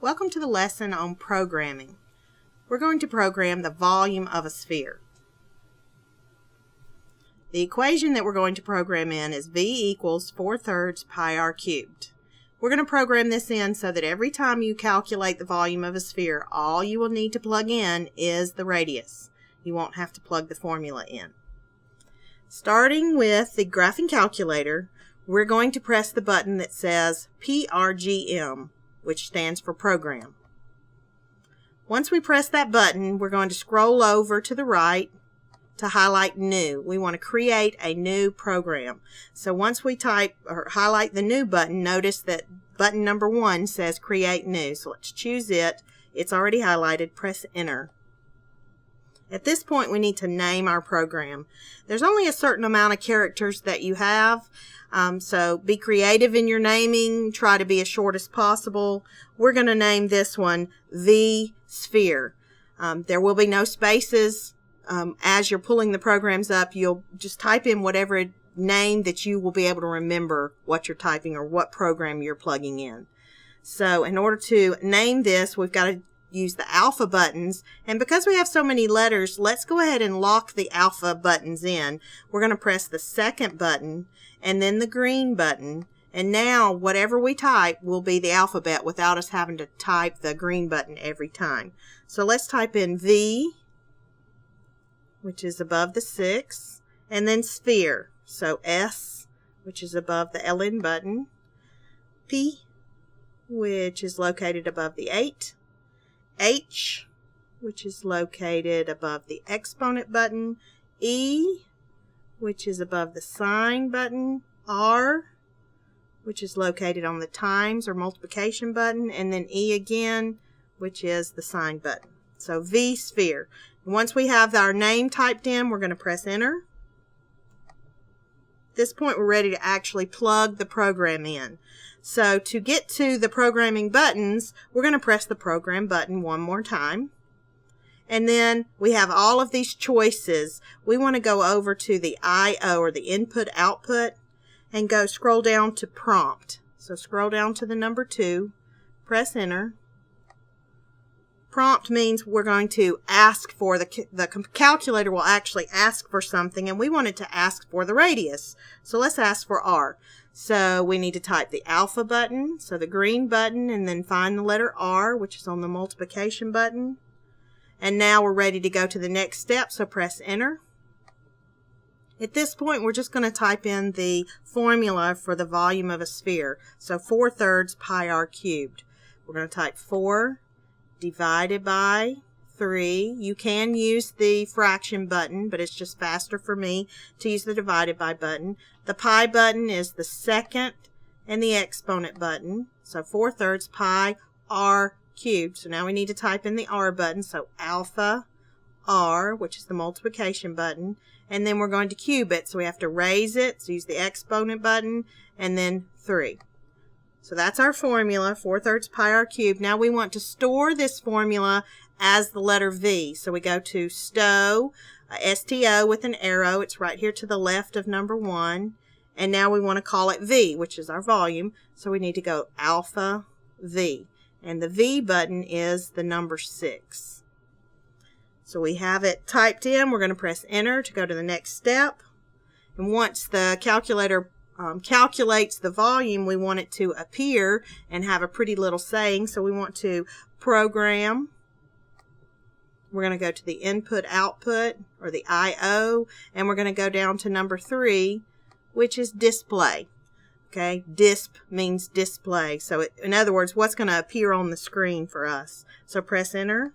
Welcome to the lesson on programming. We're going to program the volume of a sphere. The equation that we're going to program in is V equals 4/3 pi r cubed. We're going to program this in so that every time you calculate the volume of a sphere, all you will need to plug in is the radius. You won't have to plug the formula in. Starting with the graphing calculator, we're going to press the button that says PRGM, which stands for program. Once we press that button, we're going to scroll over to the right to highlight new. We want to create a new program. So once we type or highlight the new button, notice that button number 1 says create new. So let's choose it. It's already highlighted. Press enter. At this point, we need to name our program. There's only a certain amount of characters that you have, so be creative in your naming. Try to be as short as possible. We're going to name this one V Sphere. There will be no spaces. As you're pulling the programs up, you'll just type in whatever name that you will be able to remember what you're typing or what program you're plugging in. So in order to name this, we've got to use the alpha buttons, and because we have so many letters, let's go ahead and lock the alpha buttons in. We're going to press the second button and then the green button, and now whatever we type will be the alphabet without us having to type the green button every time. So let's type in V, which is above the 6, and then sphere, so S, which is above the LN button, P, which is located above the 8, H, which is located above the exponent button, E, which is above the sign button, R, which is located on the times or multiplication button, and then E again, which is the sign button. So V sphere. Once we have our name typed in, we're going to press enter. At this point, we're ready to actually plug the program in. So to get to the programming buttons, we're going to press the program button one more time. And then we have all of these choices. We want to go over to the I/O or the input output and scroll down to prompt. So scroll down to the number 2, press enter. Prompt means we're going to ask for the calculator will actually ask for something, and we want it to ask for the radius. So let's ask for R. So we need to type the alpha button, so the green button, and then find the letter R, which is on the multiplication button. And now we're ready to go to the next step, so press enter. At this point, we're just going to type in the formula for the volume of a sphere. So 4/3 pi r cubed. We're going to type 4 divided by 3. You can use the fraction button, but it's just faster for me to use the divided by button. The pi button is the second and the exponent button. So 4/3 pi r cubed. So now we need to type in the R button. So alpha R, which is the multiplication button. And then we're going to cube it. So we have to raise it. So use the exponent button and then 3. So that's our formula, 4/3 pi r cubed. Now we want to store this formula as the letter V. So we go to STO, STO with an arrow. It's right here to the left of number 1. And now we want to call it V, which is our volume. So we need to go alpha V. And the V button is the number 6. So we have it typed in. We're going to press enter to go to the next step. And once the calculator calculates the volume, we want it to appear and have a pretty little saying. So we want to program. We're going to go to the input output or the I/O, and we're going to go down to number 3, which is display. Okay, disp means display. So in other words, what's going to appear on the screen for us. So press enter.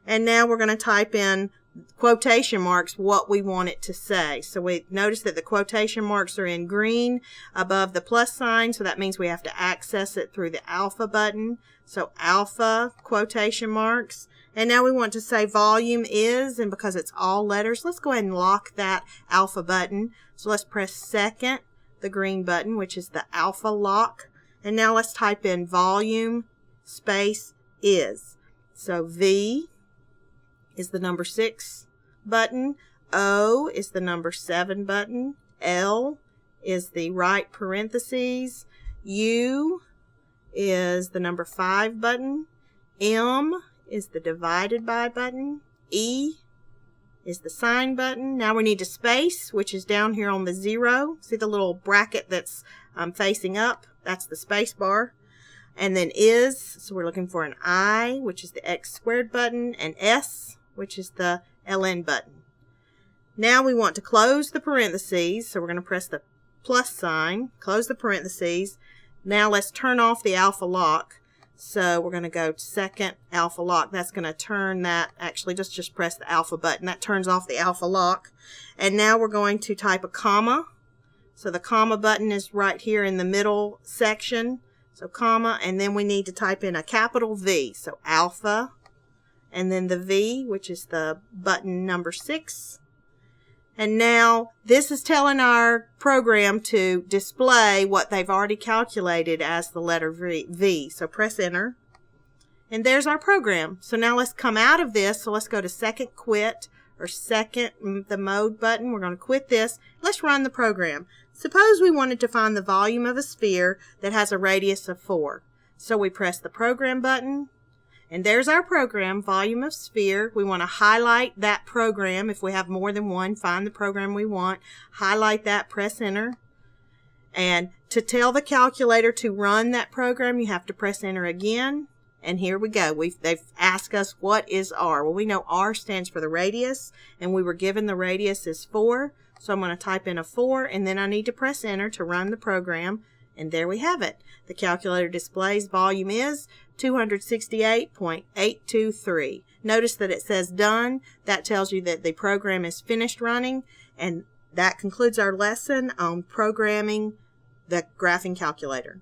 And now we're going to type in quotation marks what we want it to say. So we notice that the quotation marks are in green above the plus sign, so that means we have to access it through the alpha button. So alpha quotation marks. And now we want to say volume is, and because it's all letters, let's go ahead and lock that alpha button. So let's press second, the green button, which is the alpha lock. And now let's type in volume space is. So V is the number 6 button, O is the number 7 button, L is the right parentheses, U is the number 5 button. M is the divided by button. E is the sign button. Now we need a space, which is down here on the 0. See the little bracket that's facing up? That's the space bar. And then is, so we're looking for an I, which is the X squared button, and S, which is the LN button. Now we want to close the parentheses, so we're going to press the plus sign, close the parentheses. Now let's turn off the alpha lock. So we're going to go to second alpha lock. That's going to turn that, actually just press the alpha button. That turns off the alpha lock. And now we're going to type a comma. So the comma button is right here in the middle section. So comma, and then we need to type in a capital V. So alpha, and then the V, which is the button number 6. And now this is telling our program to display what they've already calculated as the letter V. So press enter. And there's our program. So now let's come out of this. So let's go to second quit, or second, the mode button. We're going to quit this. Let's run the program. Suppose we wanted to find the volume of a sphere that has a radius of 4. So we press the program button. And there's our program, volume of sphere. We want to highlight that program. If we have more than one, find the program we want. Highlight that, press enter. And to tell the calculator to run that program, you have to press enter again. And here we go. They've asked us what is R. Well, we know R stands for the radius, and we were given the radius is 4. So I'm going to type in a 4, and then I need to press enter to run the program. And there we have it. The calculator displays volume is 268.823. Notice that it says done. That tells you that the program is finished running. And that concludes our lesson on programming the graphing calculator.